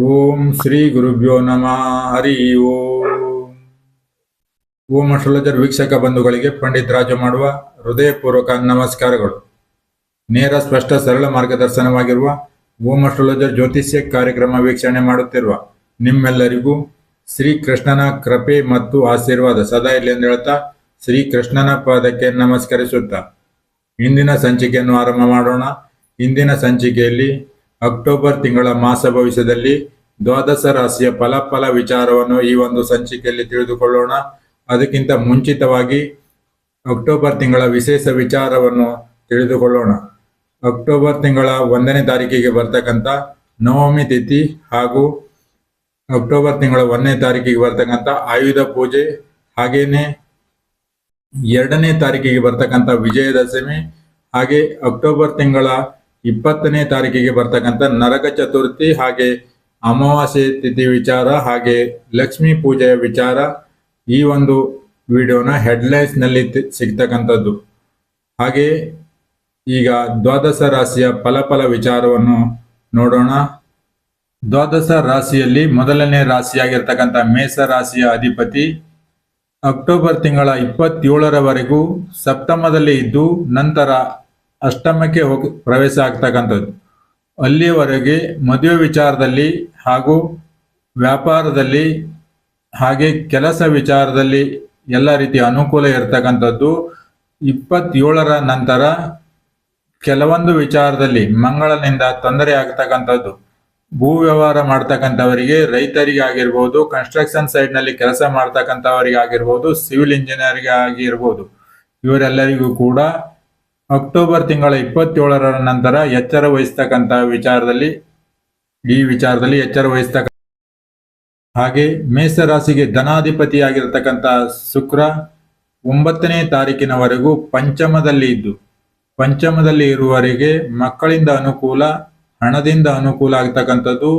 ಓಂ ಶ್ರೀ ಗುರುಭ್ಯೋ ನಮಃ. ಹರಿ ಓಂ. ಓಂ ಅಸ್ಟ್ರಾಲಜರ್ ವೀಕ್ಷಕ ಬಂಧುಗಳಿಗೆ ಪಂಡಿತ್ ರಾಜು ಮಾಡುವ ಹೃದಯಪೂರ್ವಕ ನಮಸ್ಕಾರಗಳು. ನೇರ ಸ್ಪಷ್ಟ ಸರಳ ಮಾರ್ಗದರ್ಶನವಾಗಿರುವ ಓಂ ಅಸ್ಟ್ರಾಲಜರ್ ಜ್ಯೋತಿಷ್ಯ ಕಾರ್ಯಕ್ರಮ ವೀಕ್ಷಣೆ ಮಾಡುತ್ತಿರುವ ನಿಮ್ಮೆಲ್ಲರಿಗೂ ಶ್ರೀ ಕೃಷ್ಣನ ಕೃಪೆ ಮತ್ತು ಆಶೀರ್ವಾದ ಸದಾ ಇರಲಿ ಎಂದು ಹೇಳ್ತಾ ಶ್ರೀ ಕೃಷ್ಣನ ಪಾದಕ್ಕೆ ನಮಸ್ಕರಿಸುತ್ತಾ ಇಂದಿನ ಸಂಚಿಕೆಯನ್ನು ಆರಂಭ ಮಾಡೋಣ. ಇಂದಿನ ಸಂಚಿಕೆಯಲ್ಲಿ ಅಕ್ಟೋಬರ್ ತಿಂಗಳ ಮಾಸ ಭವಿಷ್ಯದಲ್ಲಿ ದ್ವಾದಶ ರಾಶಿಯ ಫಲ ವಿಚಾರವನ್ನು ಈ ಒಂದು ಸಂಚಿಕೆಯಲ್ಲಿ ತಿಳಿದುಕೊಳ್ಳೋಣ. ಅದಕ್ಕಿಂತ ಮುಂಚಿತವಾಗಿ ಅಕ್ಟೋಬರ್ ತಿಂಗಳ ವಿಶೇಷ ವಿಚಾರವನ್ನು ತಿಳಿದುಕೊಳ್ಳೋಣ. ಅಕ್ಟೋಬರ್ ತಿಂಗಳ 1ನೇ ತಾರೀಕಿಗೆ ಬರ್ತಕ್ಕಂಥ ನವಮಿ ತಿಥಿ ಹಾಗೂ ಅಕ್ಟೋಬರ್ ತಿಂಗಳ 1ನೇ ತಾರೀಕಿಗೆ ಬರ್ತಕ್ಕಂಥ ಆಯುಧ ಪೂಜೆ, ಹಾಗೇನೆ 2ನೇ ತಾರೀಕಿಗೆ ಬರ್ತಕ್ಕಂಥ ವಿಜಯದಶಮಿ, ಹಾಗೆ ಅಕ್ಟೋಬರ್ ತಿಂಗಳ 20ನೇ ತಾರೀಕಿಗೆ ಬರ್ತಕ್ಕಂಥ ನರಕ ಚತುರ್ಥಿ, ಹಾಗೆ ಅಮಾವಾಸ್ಯೆ ತಿಥಿ ವಿಚಾರ, ಹಾಗೆ ಲಕ್ಷ್ಮೀ ಪೂಜೆಯ ವಿಚಾರ ಈ ಒಂದು ವಿಡಿಯೋನ ಹೆಡ್ಲೈನ್ಸ್ ನಲ್ಲಿ ಸಿಗ್ತಕ್ಕಂಥದ್ದು. ಹಾಗೆ ಈಗ ದ್ವಾದಶ ರಾಶಿಯ ಫಲ ವಿಚಾರವನ್ನು ನೋಡೋಣ. ದ್ವಾದಶ ರಾಶಿಯಲ್ಲಿ ಮೊದಲನೇ ರಾಶಿಯಾಗಿರ್ತಕ್ಕಂಥ ಮೇಷ ರಾಶಿಯ ಅಧಿಪತಿ ಅಕ್ಟೋಬರ್ ತಿಂಗಳ 27ರವರೆಗೂ ಸಪ್ತಮದಲ್ಲಿ ಇದ್ದು ನಂತರ ಅಷ್ಟಮಕ್ಕೆ ಪ್ರವೇಶ ಆಗ್ತಕ್ಕಂಥದ್ದು. ಅಲ್ಲಿಯವರೆಗೆ ಮದುವೆ ವಿಚಾರದಲ್ಲಿ ಹಾಗೂ ವ್ಯಾಪಾರದಲ್ಲಿ ಹಾಗೆ ಕೆಲಸ ವಿಚಾರದಲ್ಲಿ ಎಲ್ಲ ರೀತಿಯ ಅನುಕೂಲ ಇರತಕ್ಕಂಥದ್ದು. 27ರ ನಂತರ ಕೆಲವೊಂದು ವಿಚಾರದಲ್ಲಿ ಮಂಗಳನಿಂದ ತೊಂದರೆ ಆಗ್ತಕ್ಕಂಥದ್ದು. ಭೂ ವ್ಯವಹಾರ ಮಾಡ್ತಕ್ಕಂಥವರಿಗೆ, ರೈತರಿಗೆ ಆಗಿರ್ಬೋದು, ಕನ್ಸ್ಟ್ರಕ್ಷನ್ ಸೈಡ್ ನಲ್ಲಿ ಕೆಲಸ ಮಾಡ್ತಕ್ಕಂಥವರಿಗೆ ಆಗಿರ್ಬೋದು, ಸಿವಿಲ್ ಇಂಜಿನಿಯರ್ಗೆ ಆಗಿರ್ಬೋದು, ಇವರೆಲ್ಲರಿಗೂ ಕೂಡ ಅಕ್ಟೋಬರ್ ತಿಂಗಳ 27ರ ನಂತರ ಎಚ್ಚರ ವಹಿಸ್ತಕ್ಕಂಥ ವಿಚಾರದಲ್ಲಿ ಎಚ್ಚರ ವಹಿಸ್ತಕ್ಕ. ಹಾಗೆ ಮೇಷರಾಶಿಗೆ ಧನಾಧಿಪತಿಯಾಗಿರ್ತಕ್ಕಂಥ ಶುಕ್ರ 9ನೇ ತಾರೀಕಿನವರೆಗೂ ಪಂಚಮದಲ್ಲಿ ಇರುವವರೆಗೆ ಮಕ್ಕಳಿಂದ ಅನುಕೂಲ, ಹಣದಿಂದ ಅನುಕೂಲ ಆಗ್ತಕ್ಕಂಥದ್ದು,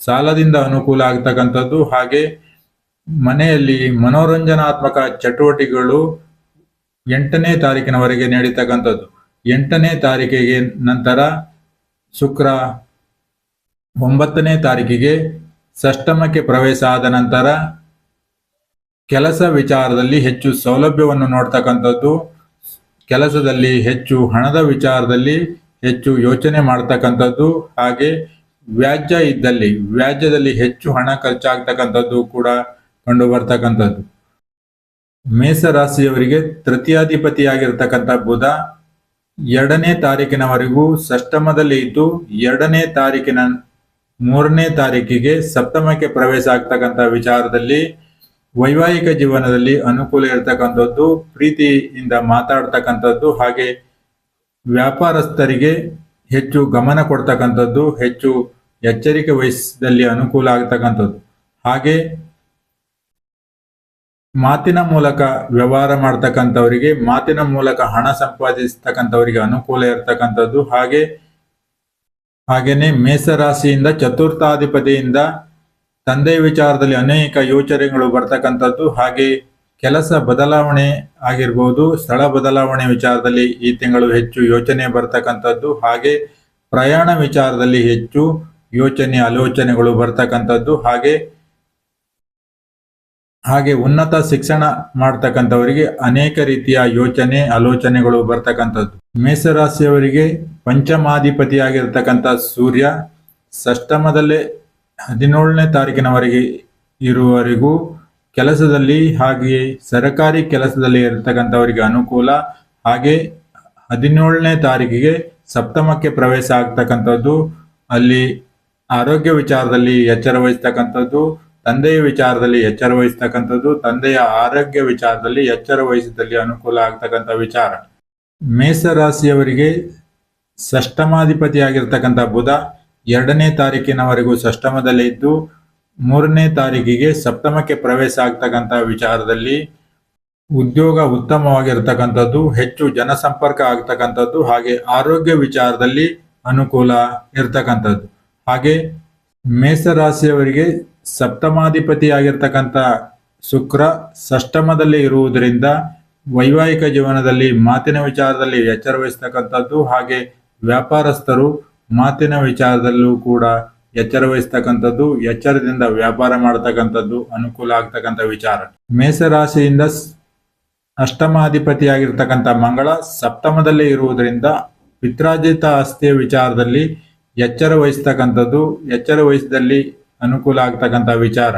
ಸಾಲದಿಂದ ಅನುಕೂಲ ಆಗ್ತಕ್ಕಂಥದ್ದು, ಹಾಗೆ ಮನೆಯಲ್ಲಿ ಮನೋರಂಜನಾತ್ಮಕ ಚಟುವಟಿಕೆಗಳು 8ನೇ ತಾರೀಕಿನವರೆಗೆ ನಡೀತಕ್ಕಂಥದ್ದು. 8ನೇ ತಾರೀಕಿಗೆ ನಂತರ ಶುಕ್ರ 9ನೇ ತಾರೀಕಿಗೆ ಷಷ್ಠಮಕ್ಕೆ ಪ್ರವೇಶ ಆದ ನಂತರ ಕೆಲಸ ವಿಚಾರದಲ್ಲಿ ಹೆಚ್ಚು ಸೌಲಭ್ಯವನ್ನು ನೋಡ್ತಕ್ಕಂಥದ್ದು, ಕೆಲಸದಲ್ಲಿ ಹೆಚ್ಚು, ಹಣದ ವಿಚಾರದಲ್ಲಿ ಹೆಚ್ಚು ಯೋಚನೆ ಮಾಡ್ತಕ್ಕಂಥದ್ದು, ಹಾಗೆ ವ್ಯಾಜ್ಯದಲ್ಲಿ ಹೆಚ್ಚು ಹಣ ಖರ್ಚಾಗ್ತಕ್ಕಂಥದ್ದು ಕೂಡ ಕಂಡು ಬರ್ತಕ್ಕಂಥದ್ದು. ಮೇಷರಾಶಿಯವರಿಗೆ ತೃತೀಯಾಧಿಪತಿಯಾಗಿರ್ತಕ್ಕಂಥ ಬುಧ 2ನೇ ತಾರೀಕಿನವರೆಗೂ ಷಷ್ಠಮದಲ್ಲಿ ಇದ್ದು 2ನೇ ತಾರೀಕಿನ 3ನೇ ತಾರೀಕಿಗೆ ಸಪ್ತಮಕ್ಕೆ ಪ್ರವೇಶ ಆಗ್ತಕ್ಕಂಥ ವಿಚಾರದಲ್ಲಿ ವೈವಾಹಿಕ ಜೀವನದಲ್ಲಿ ಅನುಕೂಲ ಇರತಕ್ಕಂಥದ್ದು, ಪ್ರೀತಿಯಿಂದ ಮಾತಾಡ್ತಕ್ಕಂಥದ್ದು, ಹಾಗೆ ವ್ಯಾಪಾರಸ್ಥರಿಗೆ ಹೆಚ್ಚು ಗಮನ ಕೊಡ್ತಕ್ಕಂಥದ್ದು, ಹೆಚ್ಚು ಎಚ್ಚರಿಕೆ ವಹಿಸಿದಲ್ಲಿ ಅನುಕೂಲ ಆಗ್ತಕ್ಕಂಥದ್ದು, ಹಾಗೆ ಮಾತಿನ ಮೂಲಕ ವ್ಯವಹಾರ ಮಾಡ್ತಕ್ಕಂಥವರಿಗೆ, ಮಾತಿನ ಮೂಲಕ ಹಣ ಸಂಪಾದಿಸ್ತಕ್ಕಂಥವರಿಗೆ ಅನುಕೂಲ ಇರತಕ್ಕಂಥದ್ದು. ಹಾಗೇನೆ ಮೇಷರಾಶಿಯಿಂದ ಚತುರ್ಥಾಧಿಪತಿಯಿಂದ ತಂದೆಯ ವಿಚಾರದಲ್ಲಿ ಅನೇಕ ಯೋಚನೆಗಳು ಬರ್ತಕ್ಕಂಥದ್ದು, ಹಾಗೆ ಕೆಲಸ ಬದಲಾವಣೆ ಆಗಿರ್ಬೋದು, ಸ್ಥಳ ಬದಲಾವಣೆ ವಿಚಾರದಲ್ಲಿ ಈ ತಿಂಗಳು ಹೆಚ್ಚು ಯೋಚನೆ ಬರ್ತಕ್ಕಂಥದ್ದು, ಹಾಗೆ ಪ್ರಯಾಣ ವಿಚಾರದಲ್ಲಿ ಹೆಚ್ಚು ಆಲೋಚನೆಗಳು ಬರ್ತಕ್ಕಂಥದ್ದು, ಹಾಗೆ ಉನ್ನತ ಶಿಕ್ಷಣ ಮಾಡ್ತಕ್ಕಂಥವರಿಗೆ ಅನೇಕ ರೀತಿಯ ಆಲೋಚನೆಗಳು ಬರ್ತಕ್ಕಂಥದ್ದು. ಮೇಷರಾಶಿಯವರಿಗೆ ಪಂಚಮಾಧಿಪತಿಯಾಗಿರ್ತಕ್ಕಂಥ ಸೂರ್ಯ ಷಷ್ಠಮದಲ್ಲೇ 17ನೇ ತಾರೀಕಿನವರೆಗೆ ಇರುವವರೆಗೂ ಕೆಲಸದಲ್ಲಿ, ಹಾಗೆಯೇ ಸರಕಾರಿ ಕೆಲಸದಲ್ಲಿ ಇರತಕ್ಕಂಥವರಿಗೆ ಅನುಕೂಲ, ಹಾಗೆ 17ನೇ ತಾರೀಕಿಗೆ ಸಪ್ತಮಕ್ಕೆ ಪ್ರವೇಶ ಆಗ್ತಕ್ಕಂಥದ್ದು. ಅಲ್ಲಿ ಆರೋಗ್ಯ ವಿಚಾರದಲ್ಲಿ ಎಚ್ಚರ ವಹಿಸ್ತಕ್ಕಂಥದ್ದು, ತಂದೆಯ ವಿಚಾರದಲ್ಲಿ ಎಚ್ಚರ ವಹಿಸ್ತಕ್ಕಂಥದ್ದು, ತಂದೆಯ ಆರೋಗ್ಯ ವಿಚಾರದಲ್ಲಿ ಎಚ್ಚರ ವಹಿಸಿದಲ್ಲಿ ಅನುಕೂಲ ಆಗ್ತಕ್ಕಂಥ ವಿಚಾರ. ಮೇಷರಾಶಿಯವರಿಗೆ ಷಷ್ಠಮಾಧಿಪತಿಯಾಗಿರ್ತಕ್ಕಂಥ ಬುಧ 2ನೇ ತಾರೀಕಿನವರೆಗೂ ಷಷ್ಠಮದಲ್ಲಿ ಇದ್ದು 3ನೇ ತಾರೀಕಿಗೆ ಸಪ್ತಮಕ್ಕೆ ಪ್ರವೇಶ ಆಗ್ತಕ್ಕಂಥ ವಿಚಾರದಲ್ಲಿ ಉದ್ಯೋಗ ಉತ್ತಮವಾಗಿರ್ತಕ್ಕಂಥದ್ದು, ಹೆಚ್ಚು ಜನಸಂಪರ್ಕ ಆಗ್ತಕ್ಕಂಥದ್ದು, ಹಾಗೆ ಆರೋಗ್ಯ ವಿಚಾರದಲ್ಲಿ ಅನುಕೂಲ ಇರ್ತಕ್ಕಂಥದ್ದು. ಹಾಗೆ ಮೇಷರಾಶಿಯವರಿಗೆ ಸಪ್ತಮಾಧಿಪತಿಯಾಗಿರ್ತಕ್ಕಂಥ ಶುಕ್ರ ಷಷ್ಠಮದಲ್ಲಿ ಇರುವುದರಿಂದ ವೈವಾಹಿಕ ಜೀವನದಲ್ಲಿ ಮಾತಿನ ವಿಚಾರದಲ್ಲಿ ಎಚ್ಚರ ವಹಿಸ್ತಕ್ಕಂಥದ್ದು, ಹಾಗೆ ವ್ಯಾಪಾರಸ್ಥರು ಮಾತಿನ ವಿಚಾರದಲ್ಲೂ ಕೂಡ ಎಚ್ಚರ ವಹಿಸ್ತಕ್ಕಂಥದ್ದು, ಎಚ್ಚರದಿಂದ ವ್ಯಾಪಾರ ಮಾಡ್ತಕ್ಕಂಥದ್ದು ಅನುಕೂಲ ಆಗ್ತಕ್ಕಂಥ ವಿಚಾರ. ಮೇಷರಾಶಿಯಿಂದ ಅಷ್ಟಮಾಧಿಪತಿಯಾಗಿರ್ತಕ್ಕಂಥ ಮಂಗಳ ಸಪ್ತಮದಲ್ಲೇ ಇರುವುದರಿಂದ ಪಿತ್ರಾರ್ಜಿತ ಆಸ್ತಿಯ ವಿಚಾರದಲ್ಲಿ ಎಚ್ಚರ ವಹಿಸ್ತಕ್ಕಂಥದ್ದು, ಎಚ್ಚರ ವಹಿಸಿದಲ್ಲಿ ಅನುಕೂಲ ಆಗ್ತಕ್ಕಂಥ ವಿಚಾರ.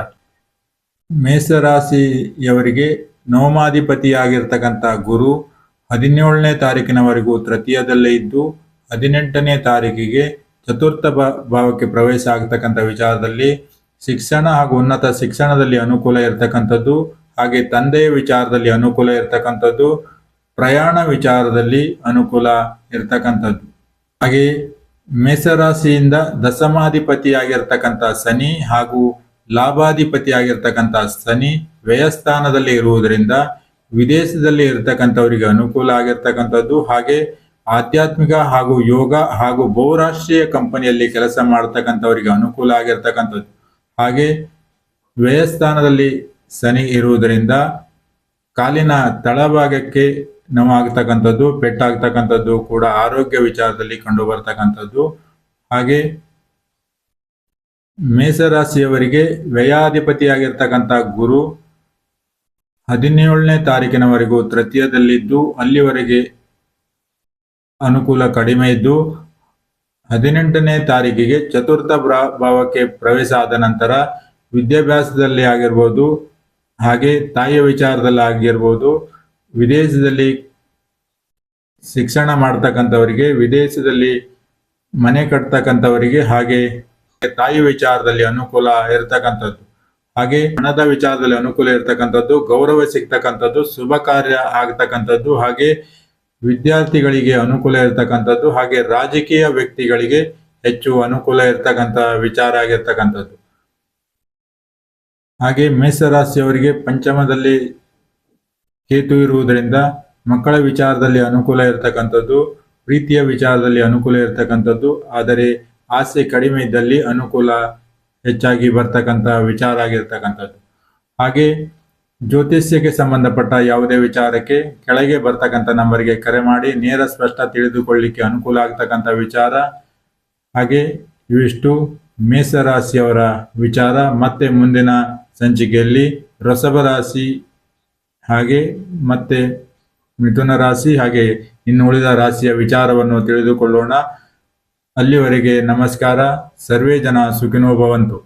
ಮೇಷರಾಶಿಯವರಿಗೆ ನವಮಾಧಿಪತಿಯಾಗಿರ್ತಕ್ಕಂಥ ಗುರು 17ನೇ ತಾರೀಕಿನವರೆಗೂ ತೃತೀಯದಲ್ಲೇ ಇದ್ದು 18ನೇ ತಾರೀಕಿಗೆ ಚತುರ್ಥ ಭಾವಕ್ಕೆ ಪ್ರವೇಶ ಆಗ್ತಕ್ಕಂಥ ವಿಚಾರದಲ್ಲಿ ಶಿಕ್ಷಣ ಹಾಗೂ ಉನ್ನತ ಶಿಕ್ಷಣದಲ್ಲಿ ಅನುಕೂಲ ಇರತಕ್ಕಂಥದ್ದು, ಹಾಗೆ ತಂದೆಯ ವಿಚಾರದಲ್ಲಿ ಅನುಕೂಲ ಇರತಕ್ಕಂಥದ್ದು, ಪ್ರಯಾಣ ವಿಚಾರದಲ್ಲಿ ಅನುಕೂಲ ಇರತಕ್ಕಂಥದ್ದು. ಹಾಗೆ ಮೇಷರಾಶಿಯಿಂದ ದಶಮಾಧಿಪತಿಯಾಗಿರ್ತಕ್ಕಂಥ ಶನಿ ಹಾಗೂ ಲಾಭಾಧಿಪತಿಯಾಗಿರ್ತಕ್ಕಂಥ ಶನಿ ವ್ಯಯಸ್ಥಾನದಲ್ಲಿ ಇರುವುದರಿಂದ ವಿದೇಶದಲ್ಲಿ ಇರತಕ್ಕಂಥವರಿಗೆ ಅನುಕೂಲ ಆಗಿರ್ತಕ್ಕಂಥದ್ದು, ಹಾಗೆ ಆಧ್ಯಾತ್ಮಿಕ ಹಾಗೂ ಯೋಗ ಹಾಗೂ ಬಹುರಾಷ್ಟ್ರೀಯ ಕಂಪನಿಯಲ್ಲಿ ಕೆಲಸ ಮಾಡತಕ್ಕಂಥವರಿಗೆ ಅನುಕೂಲ ಆಗಿರ್ತಕ್ಕಂಥದ್ದು. ಹಾಗೆ ವ್ಯಯಸ್ಥಾನದಲ್ಲಿ ಶನಿ ಇರುವುದರಿಂದ ಕಾಲಿನ ತಳಭಾಗಕ್ಕೆ ನೋವಾಗ್ತಕ್ಕಂಥದ್ದು, ಪೆಟ್ಟಾಗ್ತಕ್ಕಂಥದ್ದು ಕೂಡ ಆರೋಗ್ಯ ವಿಚಾರದಲ್ಲಿ ಕಂಡು ಬರ್ತಕ್ಕಂಥದ್ದು. ಹಾಗೆ ಮೇಷರಾಶಿಯವರಿಗೆ ವ್ಯಯಾಧಿಪತಿಯಾಗಿರ್ತಕ್ಕಂಥ ಗುರು 17ನೇ ತಾರೀಕಿನವರೆಗೂ ತೃತೀಯದಲ್ಲಿದ್ದು ಅಲ್ಲಿವರೆಗೆ ಅನುಕೂಲ ಕಡಿಮೆ ಇದ್ದು 18ನೇ ತಾರೀಕಿಗೆ ಚತುರ್ಥ ಭಾವಕ್ಕೆ ಪ್ರವೇಶ ಆದ ನಂತರ ವಿದ್ಯಾಭ್ಯಾಸದಲ್ಲಿ ಆಗಿರ್ಬೋದು, ಹಾಗೆ ತಾಯಿಯ ವಿಚಾರದಲ್ಲಿ ಆಗಿರ್ಬೋದು, ವಿದೇಶದಲ್ಲಿ ಶಿಕ್ಷಣ ಮಾಡ್ತಕ್ಕಂಥವರಿಗೆ, ವಿದೇಶದಲ್ಲಿ ಮನೆ ಕಟ್ತಕ್ಕಂಥವರಿಗೆ, ಹಾಗೆ ತಾಯಿ ವಿಚಾರದಲ್ಲಿ ಅನುಕೂಲ ಇರತಕ್ಕಂಥದ್ದು, ಹಾಗೆ ಹಣದ ವಿಚಾರದಲ್ಲಿ ಅನುಕೂಲ ಇರತಕ್ಕಂಥದ್ದು, ಗೌರವ ಸಿಗ್ತಕ್ಕಂಥದ್ದು, ಶುಭ ಕಾರ್ಯ ಆಗ್ತಕ್ಕಂಥದ್ದು, ಹಾಗೆ ವಿದ್ಯಾರ್ಥಿಗಳಿಗೆ ಅನುಕೂಲ ಇರತಕ್ಕಂಥದ್ದು, ಹಾಗೆ ರಾಜಕೀಯ ವ್ಯಕ್ತಿಗಳಿಗೆ ಹೆಚ್ಚು ಅನುಕೂಲ ಇರತಕ್ಕಂಥ ವಿಚಾರ ಆಗಿರ್ತಕ್ಕಂಥದ್ದು. ಹಾಗೆ ಮೇಷರಾಶಿಯವರಿಗೆ ಪಂಚಮದಲ್ಲಿ ಕೇತು ಇರುವುದರಿಂದ ಮಕ್ಕಳ ವಿಚಾರದಲ್ಲಿ ಅನುಕೂಲ ಇರತಕ್ಕಂಥದ್ದು, ಪ್ರೀತಿಯ ವಿಚಾರದಲ್ಲಿ ಅನುಕೂಲ ಇರತಕ್ಕಂಥದ್ದು, ಆದರೆ ಆಸೆ ಕಡಿಮೆ ಇದ್ದಲ್ಲಿ ಅನುಕೂಲ ಹೆಚ್ಚಾಗಿ ಬರ್ತಕ್ಕಂಥ ವಿಚಾರ ಆಗಿರ್ತಕ್ಕಂಥದ್ದು. ಹಾಗೆ ಜ್ಯೋತಿಷ್ಯಕ್ಕೆ ಸಂಬಂಧಪಟ್ಟ ಯಾವುದೇ ವಿಚಾರಕ್ಕೆ ಕೆಳಗೆ ಬರ್ತಕ್ಕಂಥ ನಂಬರ್ಗೆ ಕರೆ ಮಾಡಿ ನೇರ ಸ್ಪಷ್ಟ ತಿಳಿದುಕೊಳ್ಳಿಕ್ಕೆ ಅನುಕೂಲ ಆಗ್ತಕ್ಕಂಥ ವಿಚಾರ. ಹಾಗೆ ಇವಿಷ್ಟು ಮೇಷರಾಶಿಯವರ ವಿಚಾರ. ಮತ್ತೆ ಮುಂದಿನ ಸಂಚಿಕೆಯಲ್ಲಿ ವೃಷಭ ರಾಶಿ ಹಾಗೆ ಮತ್ತೆ ಮಿಥುನ ರಾಶಿ ಹಾಗೆ ಇನ್ನು ಉಳಿದ ರಾಶಿಯ ವಿಚಾರವನ್ನು ತಿಳಿದುಕೊಳ್ಳೋಣ. ಅಲ್ಲಿವರೆಗೆ ನಮಸ್ಕಾರ. ಸರ್ವೇ ಜನ ಸುಖಿನೋ ಭವಂತು.